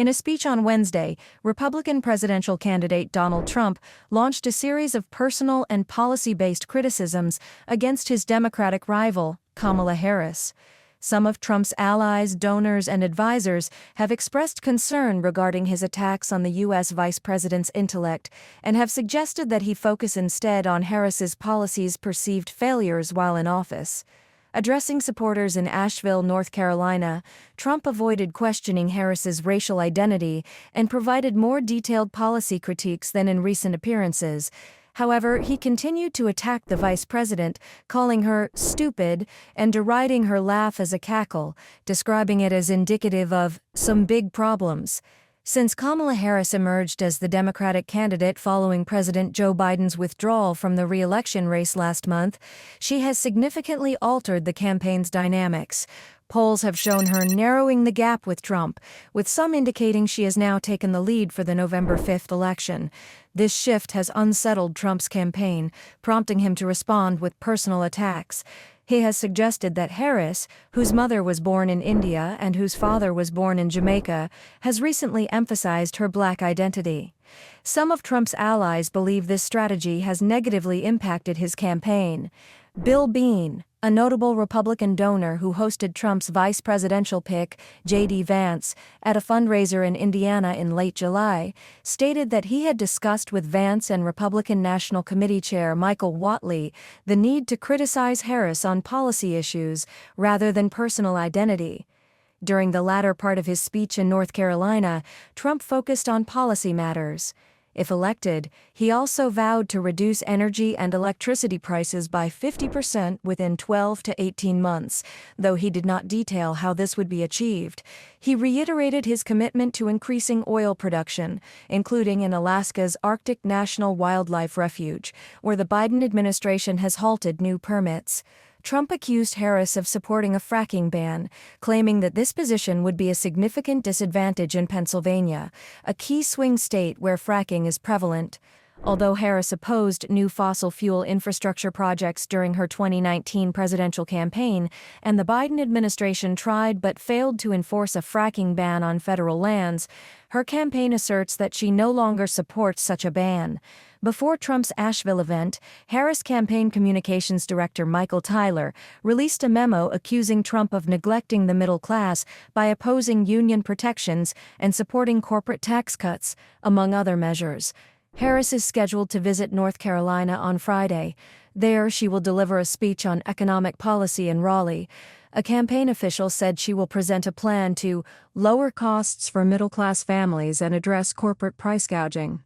In a speech on Wednesday, Republican presidential candidate Donald Trump launched a series of personal and policy-based criticisms against his Democratic rival, Kamala Harris. Some of Trump's allies, donors, and advisors have expressed concern regarding his attacks on the U.S. vice president's intellect and have suggested that he focus instead on Harris's policies' perceived failures while in office. Addressing supporters in Asheville, North Carolina, Trump avoided questioning Harris's racial identity and provided more detailed policy critiques than in recent appearances. However, he continued to attack the vice president, calling her stupid and deriding her laugh as a cackle, describing it as indicative of some big problems. Since Kamala Harris emerged as the Democratic candidate following President Joe Biden's withdrawal from the reelection race last month, she has significantly altered the campaign's dynamics. Polls have shown her narrowing the gap with Trump, with some indicating she has now taken the lead for the November 5th election. This shift has unsettled Trump's campaign, prompting him to respond with personal attacks. He has suggested that Harris, whose mother was born in India and whose father was born in Jamaica, has recently emphasized her black identity. Some of Trump's allies believe this strategy has negatively impacted his campaign. Bill Bean, a notable Republican donor who hosted Trump's vice presidential pick, J.D. Vance, at a fundraiser in Indiana in late July, stated that he had discussed with Vance and Republican National Committee Chair Michael Whatley the need to criticize Harris on policy issues rather than personal identity. During the latter part of his speech in North Carolina, Trump focused on policy matters. If elected, he also vowed to reduce energy and electricity prices by 50% within 12 to 18 months, though he did not detail how this would be achieved. He reiterated his commitment to increasing oil production, including in Alaska's Arctic National Wildlife Refuge, where the Biden administration has halted new permits. Trump accused Harris of supporting a fracking ban, claiming that this position would be a significant disadvantage in Pennsylvania, a key swing state where fracking is prevalent. Although Harris opposed new fossil fuel infrastructure projects during her 2019 presidential campaign, and the Biden administration tried but failed to enforce a fracking ban on federal lands, her campaign asserts that she no longer supports such a ban. Before Trump's Asheville event, Harris campaign communications director Michael Tyler released a memo accusing Trump of neglecting the middle class by opposing union protections and supporting corporate tax cuts, among other measures. Harris is scheduled to visit North Carolina on Friday. There, she will deliver a speech on economic policy in Raleigh. A campaign official said she will present a plan to lower costs for middle-class families and address corporate price gouging.